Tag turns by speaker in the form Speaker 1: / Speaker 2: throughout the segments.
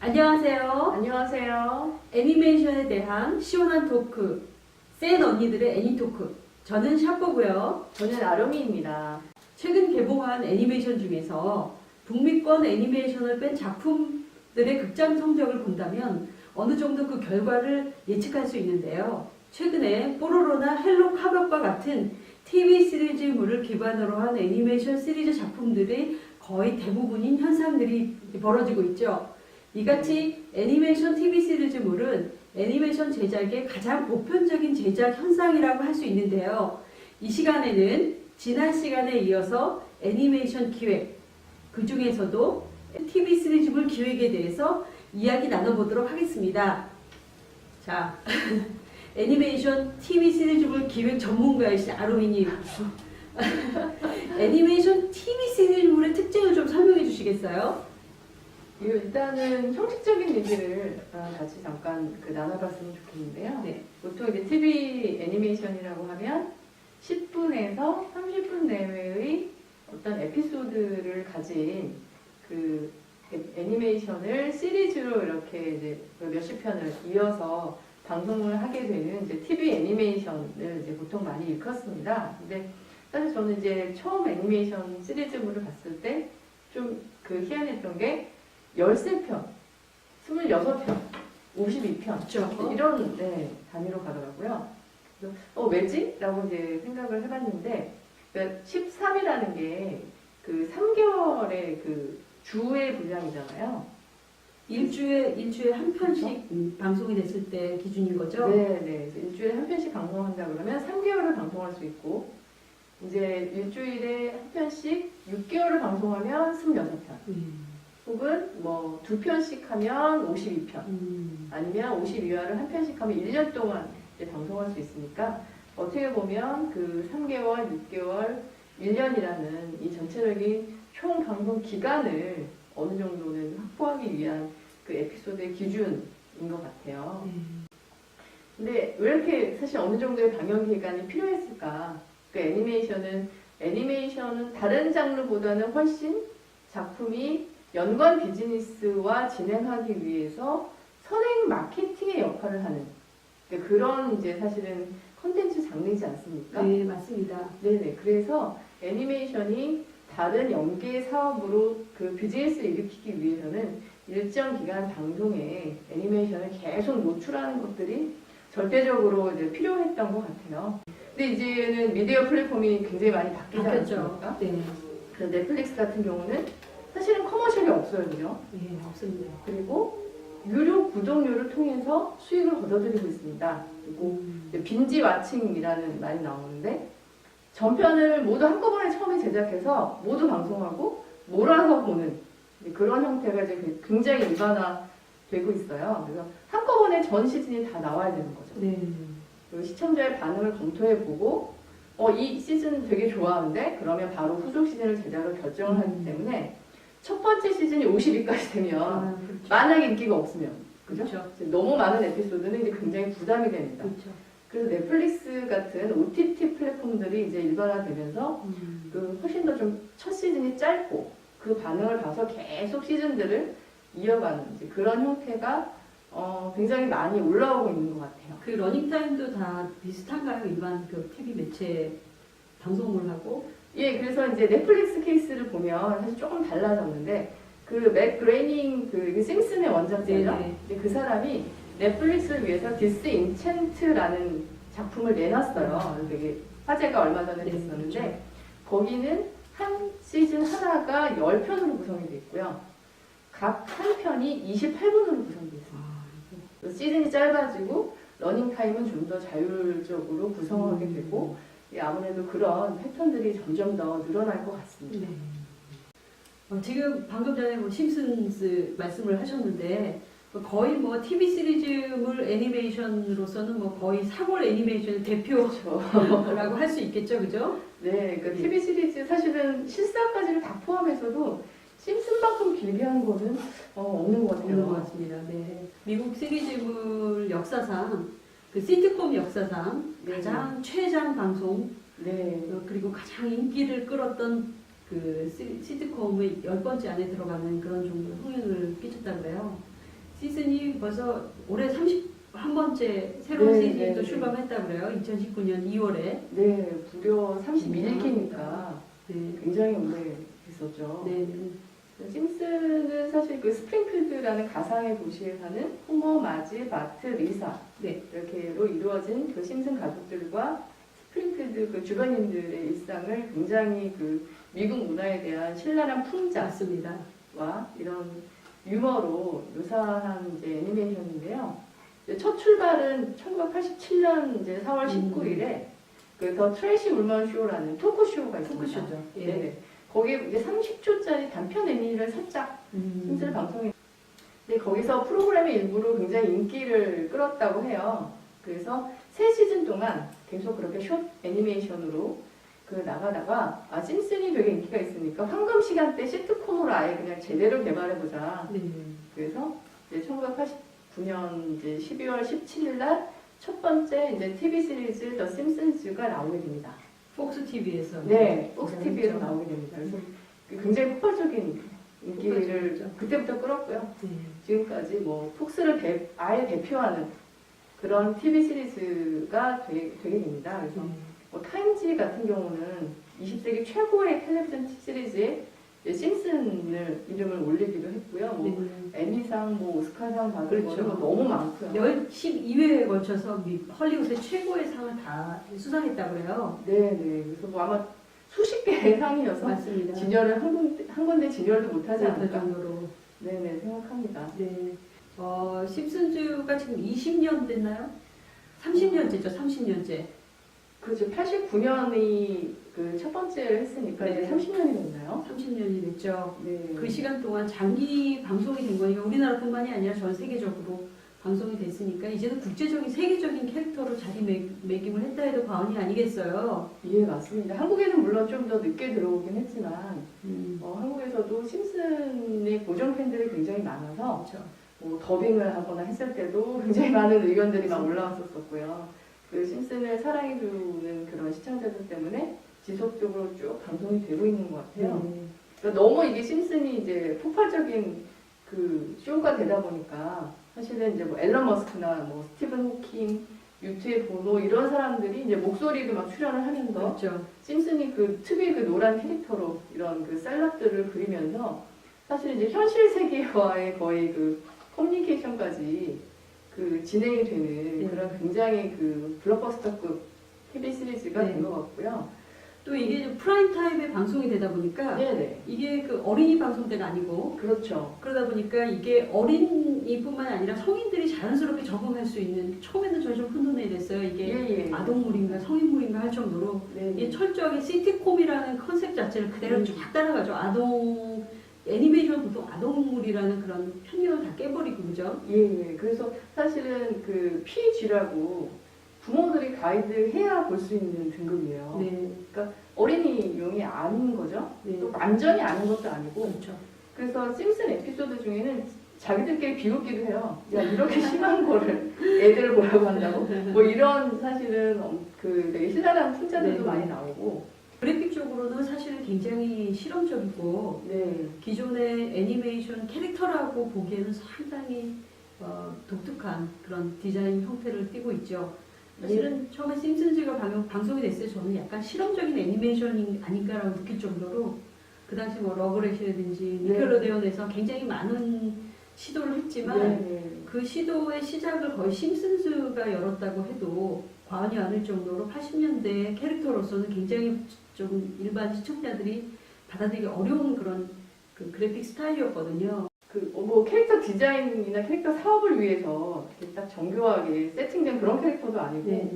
Speaker 1: 안녕하세요.
Speaker 2: 안녕하세요.
Speaker 1: 애니메이션에 대한 시원한 토크, 센 언니들의 애니토크. 저는 샤프고요.
Speaker 2: 저는 아름이입니다.
Speaker 1: 최근 개봉한 애니메이션 중에서 북미권 애니메이션을 뺀 작품들의 극장 성적을 본다면 어느 정도 그 결과를 예측할 수 있는데요. 최근에 뽀로로나 헬로 카밥과 같은 TV 시리즈물을 기반으로 한 애니메이션 시리즈 작품들이 거의 대부분인 현상들이 벌어지고 있죠. 이같이 애니메이션 TV 시리즈물은 애니메이션 제작의 가장 보편적인 제작 현상이라고 할 수 있는데요. 이 시간에는 지난 시간에 이어서 애니메이션 기획, 그 중에서도 TV 시리즈물 기획에 대해서 이야기 나눠보도록 하겠습니다. 자, 애니메이션 TV 시리즈물 기획 전문가이신 아로미님. 애니메이션 TV 시리즈물의 특징을 좀 설명해 주시겠어요?
Speaker 2: 일단은 형식적인 얘기를 같이 잠깐 나눠봤으면 좋겠는데요.
Speaker 1: 네.
Speaker 2: 보통 이제 TV 애니메이션이라고 하면 10분에서 30분 내외의 어떤 에피소드를 가진 그 애니메이션을 시리즈로 이렇게 이제 몇십 편을 이어서 방송을 하게 되는 이제 TV 애니메이션을 이제 보통 많이 일컫습니다. 근데 사실 저는 이제 처음 애니메이션 시리즈물을 봤을 때 좀 희한했던 게 13편, 26편, 52편
Speaker 1: 그렇죠.
Speaker 2: 이런 단위로 가더라고요. 그래서 왜지? 라고 이제 생각을 해봤는데 그러니까 13이라는 게 3개월의 주의 분량이잖아요.
Speaker 1: 일주일에 한 편씩 방송이 됐을 때 기준인 거죠?
Speaker 2: 네. 일주일에 한 편씩 방송한다 그러면 3개월을 방송할 수 있고 이제 일주일에 한 편씩 6개월을 방송하면 26편. 혹은 뭐 2편씩 하면 52편. 아니면 52화를 한 편씩 하면 1년 동안 이제 방송할 수 있으니까 어떻게 보면 3개월, 6개월, 1년이라는 이 전체적인 총 방송 기간을 어느 정도는 확보하기 위한 에피소드의 기준인 것 같아요. 근데 왜 이렇게 사실 어느 정도의 방영 기간이 필요했을까? 애니메이션은 다른 장르보다는 훨씬 작품이 연관 비즈니스와 진행하기 위해서 선행 마케팅의 역할을 하는 그런 이제 사실은 컨텐츠 장르이지 않습니까?
Speaker 1: 네, 맞습니다.
Speaker 2: 네네. 그래서 애니메이션이 다른 연계 사업으로 비즈니스를 일으키기 위해서는 일정 기간 방송에 애니메이션을 계속 노출하는 것들이 절대적으로 이제 필요했던 것 같아요. 근데 이제는 미디어 플랫폼이 굉장히 많이 바뀌지 않습니까?
Speaker 1: 네.
Speaker 2: 그 넷플릭스 같은 경우는 사실은 커머셜이 없어요, 그죠?
Speaker 1: 네, 없습니다.
Speaker 2: 그리고 유료 구독료를 통해서 수익을 거둬들이고 있습니다. 그리고 빈지 와칭이라는 말이 나오는데 전편을 모두 한꺼번에 처음에 제작해서 모두 방송하고 몰아서 보는 그런 형태가 이제 굉장히 일반화되고 있어요. 그래서 한꺼번에 전 시즌이 다 나와야 되는 거죠.
Speaker 1: 네.
Speaker 2: 그리고 시청자의 반응을 검토해보고 이 시즌 되게 좋아하는데 그러면 바로 후속 시즌을 제작을 결정을 하기 때문에 첫 번째 시즌이 50위까지 되면
Speaker 1: 그렇죠.
Speaker 2: 만약에 인기가 없으면
Speaker 1: 그렇죠.
Speaker 2: 너무 많은 에피소드는 이제 굉장히 부담이 됩니다.
Speaker 1: 그렇죠.
Speaker 2: 그래서 넷플릭스 같은 OTT 플랫폼들이 이제 일반화되면서 훨씬 더 좀 첫 시즌이 짧고 그 반응을 봐서 계속 시즌들을 이어가는 이제 그런 형태가 굉장히 많이 올라오고 있는 것 같아요.
Speaker 1: 그 러닝타임도 다 비슷한가요? 일반 TV 매체 방송물하고?
Speaker 2: 예, 그래서 이제 넷플릭스 케이스를 보면 사실 조금 달라졌는데 맥 그레이닝 심슨의 원작자죠.
Speaker 1: 네네.
Speaker 2: 이제 그 사람이 넷플릭스를 위해서 디스인챈트라는 작품을 내놨어요. 되게 화제가 얼마 전에 됐었는데
Speaker 1: 네,
Speaker 2: 거기는 한 시즌 하나가 10편으로 구성이 되어 있고요. 각 한 편이 28분으로 구성이 되어 있습니다. 시즌이 짧아지고 러닝타임은 좀 더 자율적으로 구성하게 되고 아무래도 그런 패턴들이 점점 더 늘어날 것 같습니다.
Speaker 1: 네. 지금 방금 전에 심슨스 말씀을 하셨는데 거의 TV 시리즈물 애니메이션으로서는 거의 사골 애니메이션의 대표라고 할 수 있겠죠, 그죠?
Speaker 2: 네, TV 시리즈 사실은 실사까지를 다 포함해서도 심슨만큼 길게 한 거는 없는 것 같아요.
Speaker 1: 없는 것 같습니다. 네. 미국 시리즈물 역사상 시트콤 역사상 가장 최장 방송 그리고 가장 인기를 끌었던 시트콤의 10번째 안에 들어가는 그런 정도 흥행을 끼쳤다고 해요. 시즌이 벌써 올해 31번째 새로운
Speaker 2: 네,
Speaker 1: 시즌이 또
Speaker 2: 네,
Speaker 1: 출범했다고 그래요. 2019년 2월에.
Speaker 2: 네, 무려 31기니까
Speaker 1: 네.
Speaker 2: 굉장히 오래 있었죠.
Speaker 1: 네.
Speaker 2: 심슨은 사실 그 스프링필드라는 가상의 도시에 사는 호머, 마지, 마트, 리사
Speaker 1: 네.
Speaker 2: 이렇게로 이루어진 그 심슨 가족들과 스프링필드 그 주변인들의 일상을 굉장히 그 미국 문화에 대한 신랄한 풍자와
Speaker 1: 맞습니다.
Speaker 2: 이런 유머로 묘사한 이제 애니메이션인데요. 이제 첫 출발은 1987년 이제 4월 19일에 그 더 트레이시 울먼 쇼라는 토크쇼가 있습니다.
Speaker 1: 토크쇼죠. 예.
Speaker 2: 네. 거기에 이제 30초짜리 단편 애니를 살짝 심슨 방송에. 근데 거기서 프로그램의 일부로 굉장히 인기를 끌었다고 해요. 그래서 3시즌 동안 계속 그렇게 숏 애니메이션으로 그 나가다가 심슨이 되게 인기가 있으니까 황금 시간대 시트콤으로 아예 그냥 제대로 개발해보자.
Speaker 1: 네.
Speaker 2: 그래서 이제 1989년 이제 12월 17일 날 첫 번째 이제 TV 시리즈 더 심슨즈가 나오게 됩니다.
Speaker 1: 폭스 TV에서.
Speaker 2: 네, 폭스 TV에서 나오게 됩니다. 그래서 굉장히 폭발적인 인기를
Speaker 1: 폭발적이죠.
Speaker 2: 그때부터 끌었고요.
Speaker 1: 네.
Speaker 2: 지금까지 뭐 폭스를 아예 대표하는 그런 TV 시리즈가 되게 됩니다. 그래서 뭐 타임지 같은 경우는 20세기 최고의 텔레비전 시리즈에 심슨을 이름을 올리기도 했고요. 뭐 애니상, 뭐 오스카상 받은
Speaker 1: 그렇죠.
Speaker 2: 거는 너무 많고요.
Speaker 1: 12회에 걸쳐서 헐리우드의 최고의 상을 다 수상했다고 그래요.
Speaker 2: 네. 그래서 뭐 아마 수십 개의 상이어서
Speaker 1: 맞습니다.
Speaker 2: 진열을 한 군데 진열도 못하지
Speaker 1: 그
Speaker 2: 않을까.
Speaker 1: 정도로.
Speaker 2: 네네 생각합니다.
Speaker 1: 네. 심슨즈가 지금 20년 됐나요? 30년째죠, 30년째.
Speaker 2: 그죠. 89년이 그 첫 번째를 했으니까
Speaker 1: 네.
Speaker 2: 이제 30년이 됐나요?
Speaker 1: 30년이 됐죠.
Speaker 2: 네.
Speaker 1: 그 시간 동안 장기 방송이 된 거니까 우리나라뿐만이 아니라 전 세계적으로 방송이 됐으니까 이제는 국제적인 세계적인 캐릭터로 자리매김을 했다 해도 과언이 아니겠어요.
Speaker 2: 예, 맞습니다. 한국에는 물론 좀 더 늦게 들어오긴 했지만
Speaker 1: 음.
Speaker 2: 한국에서도 심슨의 고정 팬들이 굉장히 많아서
Speaker 1: 그렇죠.
Speaker 2: 뭐 더빙을 하거나 했을 때도 굉장히 많은 의견들이 막 올라왔었고요. 그 심슨을 사랑해주는 그런 시청자들 때문에 지속적으로 쭉 방송이 되고 있는 것 같아요.
Speaker 1: 네.
Speaker 2: 그러니까 너무 이게 심슨이 이제 폭발적인 그 쇼가 되다 보니까 사실은 이제 뭐 앨런 머스크나 뭐 스티븐 호킹, 유튜브 보노 이런 사람들이 이제 목소리도 막 출연을 하면서
Speaker 1: 그렇죠.
Speaker 2: 심슨이 그 특유의 그 노란 캐릭터로 이런 그 셀럽들을 그리면서 사실 이제 현실 세계와의 거의 그 커뮤니케이션까지 그 진행이 되는
Speaker 1: 네.
Speaker 2: 그런 굉장히 그 블록버스터급 TV 시리즈가
Speaker 1: 네.
Speaker 2: 된 것 같고요.
Speaker 1: 또 이게 좀 프라임 타임에 방송이 되다 보니까
Speaker 2: 네네.
Speaker 1: 이게 그 어린이 방송대가 아니고
Speaker 2: 그렇죠.
Speaker 1: 그러다 보니까 이게 어린이뿐만 아니라 성인들이 자연스럽게 적응할 수 있는 처음에는 저희 좀 혼돈해냈어요. 이게
Speaker 2: 예.
Speaker 1: 아동물인가 성인물인가 할 정도로
Speaker 2: 네.
Speaker 1: 이게 철저하게 시티콤이라는 컨셉 자체를 그대로 쫙 따라가죠. 아동 애니메이션 보통 아동물이라는 그런 편견을 다 깨버리고 그죠?
Speaker 2: 예. 그래서 사실은 그 PG라고 부모들이 가이드해야 볼 수 있는 등급이에요.
Speaker 1: 네,
Speaker 2: 어린이용이 아닌 거죠.
Speaker 1: 네,
Speaker 2: 또 완전히 아닌 것도 아니고.
Speaker 1: 그렇죠.
Speaker 2: 그래서 심슨 에피소드 중에는 자기들끼리 비웃기도 해요. 야, 이렇게 심한 거를 애들을 보라고 한다고? 뭐 이런 사실은 그 되게 신랄한 풍자들도
Speaker 1: 네.
Speaker 2: 많이 나오고.
Speaker 1: 그래픽적으로는 사실은 굉장히 실험적이고
Speaker 2: 네.
Speaker 1: 기존의 애니메이션 캐릭터라고 보기에는 상당히 독특한 그런 디자인 형태를 띠고 있죠. 사실은 처음에 심슨즈가 방송이 됐을 때 저는 약간 실험적인 애니메이션이 아닌가라고 느낄 정도로 그 당시 뭐 러브레시라든지
Speaker 2: 네.
Speaker 1: 니켈로데온에서 굉장히 많은 시도를 했지만
Speaker 2: 네.
Speaker 1: 그 시도의 시작을 거의 심슨즈가 열었다고 해도 과언이 아닐 정도로 80년대 캐릭터로서는 굉장히 좀 일반 시청자들이 받아들이기 어려운 그런 그 그래픽 스타일이었거든요.
Speaker 2: 뭐 캐릭터 디자인이나 캐릭터 사업을 위해서 이렇게 딱 정교하게 세팅된 그런 캐릭터도 아니고
Speaker 1: 네.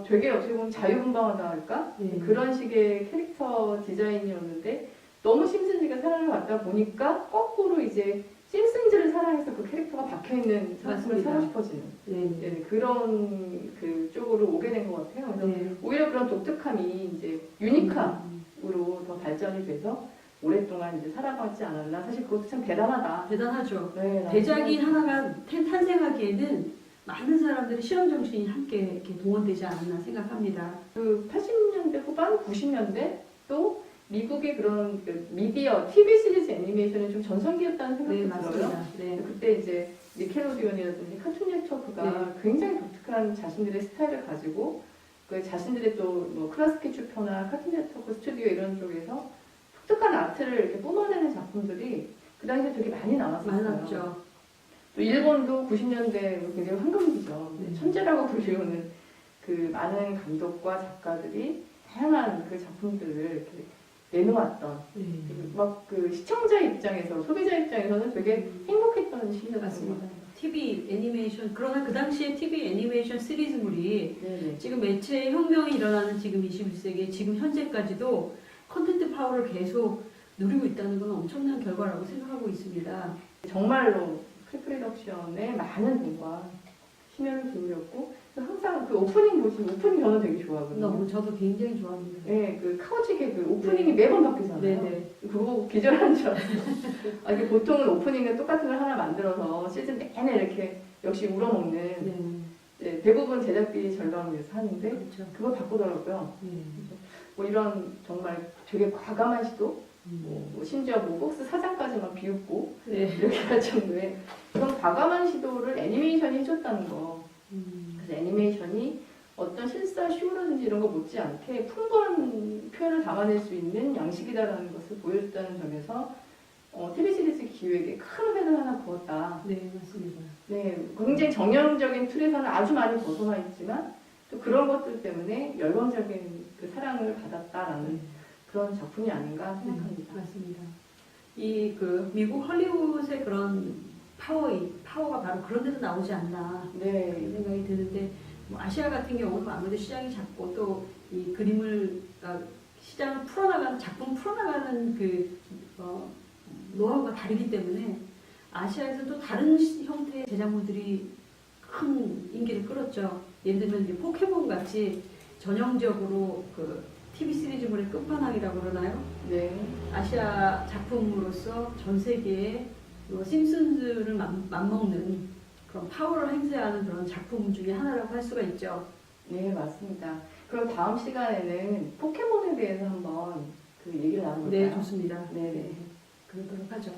Speaker 2: 되게 어떻게 보면 자유분방하다 할까?
Speaker 1: 네.
Speaker 2: 그런 식의 캐릭터 디자인이었는데 너무 심슨즈가 사랑을 받다 보니까 거꾸로 이제 심슨즈를 사랑해서 그 캐릭터가 박혀있는 사람을
Speaker 1: 맞습니다.
Speaker 2: 사고 싶어지는
Speaker 1: 네.
Speaker 2: 그런 그 쪽으로 오게 된 것 같아요. 그래서
Speaker 1: 네.
Speaker 2: 오히려 그런 독특함이 이제 유니크함으로 더 발전이 돼서 오랫동안 이제 살아가지 않았나. 사실 그것도 참 대단하다.
Speaker 1: 대단하죠.
Speaker 2: 네,
Speaker 1: 대작이 하나가 탄생하기에는 많은 사람들의 실험 정신이 함께 이렇게 동원되지 않았나 생각합니다.
Speaker 2: 그 80년대 후반, 90년대 또 미국의 그런 그 미디어, TV 시리즈 애니메이션이 좀 전성기였다는
Speaker 1: 네,
Speaker 2: 생각도 들어요.
Speaker 1: 맞습니다. 네.
Speaker 2: 그때 이제 니켈로디온이라든지 카툰 네트워크가
Speaker 1: 네.
Speaker 2: 굉장히 독특한 자신들의 스타일을 가지고 그 자신들의 또 뭐 클라스케추퍼나 카툰 네트워크 스튜디오 이런 쪽에서 독특한 아트를 이렇게 뿜어내는 작품들이 그 당시에 되게 많이 나왔었어요.
Speaker 1: 많았죠.
Speaker 2: 또 일본도 90년대 굉장히 황금기죠.
Speaker 1: 네.
Speaker 2: 천재라고 불리우는 그 많은 감독과 작가들이 다양한 그 작품들을 이렇게 내놓았던
Speaker 1: 네.
Speaker 2: 막 그 시청자 입장에서 소비자 입장에서는 되게 행복했던 시기였던 것
Speaker 1: 맞습니다.
Speaker 2: 같아요.
Speaker 1: TV 애니메이션 그러나 그 당시에 TV 애니메이션 시리즈물이
Speaker 2: 네네.
Speaker 1: 지금 매체 혁명이 일어나는 지금 21세기 지금 현재까지도 컨텐츠 파워를 계속 누리고 있다는 건 엄청난 결과라고 생각하고 있습니다.
Speaker 2: 정말로 프리프로덕션에 많은 돈과 심혈을 기울였고 항상 그 오프닝 보시면 오프닝 저는 되게 좋아하거든요.
Speaker 1: 너무 저도 굉장히 좋아합니다.
Speaker 2: 네, 그 카오지게 그 오프닝이
Speaker 1: 네.
Speaker 2: 매번 바뀌잖아요.
Speaker 1: 네네.
Speaker 2: 그거 보고 기절하는 줄 알았어요. 아, 이게 보통은 오프닝은 똑같은 걸 하나 만들어서 시즌 내내 이렇게 역시 우러먹는
Speaker 1: 네.
Speaker 2: 네, 대부분 제작비 절감을 위해서 하는데
Speaker 1: 그렇죠.
Speaker 2: 그걸 바꾸더라고요.
Speaker 1: 네.
Speaker 2: 뭐 이런 정말 되게 과감한 시도,
Speaker 1: 음.
Speaker 2: 뭐 심지어 뭐 폭스 사장까지만 비웃고
Speaker 1: 네.
Speaker 2: 이렇게 할 정도의 그런 과감한 시도를 애니메이션이 해줬다는 거. 그래서 애니메이션이 어떤 실사 쇼라든지 이런 거 못지않게 풍부한 표현을 담아낼 수 있는 양식이다라는 것을 보여줬다는 점에서 TV 시리즈 기획에 큰 획을 하나 그었다.
Speaker 1: 네, 맞습니다.
Speaker 2: 네, 굉장히 정형적인 틀에서는 아주 많이 벗어나 있지만 또 그런 것들 때문에 열광적인 그 사랑을 받았다라는 그런 작품이 아닌가 생각합니다.
Speaker 1: 맞습니다. 이 그 미국 헐리우드의 그런 파워가 바로 그런 데서 나오지 않나
Speaker 2: 네,
Speaker 1: 이런 생각이 드는데 뭐 아시아 같은 경우는 아무래도 시장이 작고 또 이 그림을 시장을 풀어나가는 작품 풀어나가는 그 노하우가 다르기 때문에 아시아에서 또 다른 형태의 제작물들이 큰 인기를 끌었죠. 예를 들면 이제 포켓몬 같이 전형적으로 그 TV 시리즈물의 끝판왕이라고 그러나요?
Speaker 2: 네,
Speaker 1: 아시아 작품으로서 전 세계에 심슨즈를 맞먹는 그런 파워를 행사하는 그런 작품 중에 하나라고 할 수가 있죠.
Speaker 2: 네, 맞습니다. 그럼 다음 시간에는 포켓몬에 대해서 한번 그 얘기를 나눠볼까요?
Speaker 1: 네, 좋습니다.
Speaker 2: 네.
Speaker 1: 그러도록 하죠.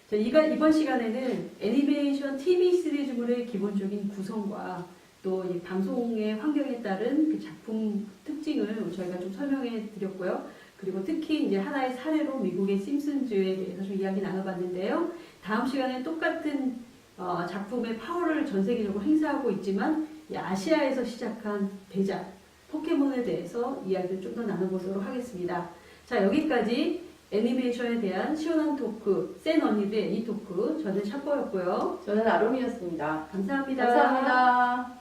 Speaker 1: 자, 이번 시간에는 애니메이션 TV 시리즈물의 기본적인 구성과 또 이 방송의 환경에 따른 그 작품 특징을 저희가 좀 설명해 드렸고요. 그리고 특히 이제 하나의 사례로 미국의 심슨즈에 대해서 좀 이야기 나눠봤는데요. 다음 시간에 똑같은 작품의 파워를 전 세계적으로 행사하고 있지만 이 아시아에서 시작한 대작 포켓몬에 대해서 이야기를 좀 더 나눠보도록 하겠습니다. 자, 여기까지 애니메이션에 대한 시원한 토크, 센 언니들의 애니 토크, 저는 샤퍼였고요.
Speaker 2: 저는 아롬이었습니다.
Speaker 1: 감사합니다.
Speaker 2: 감사합니다.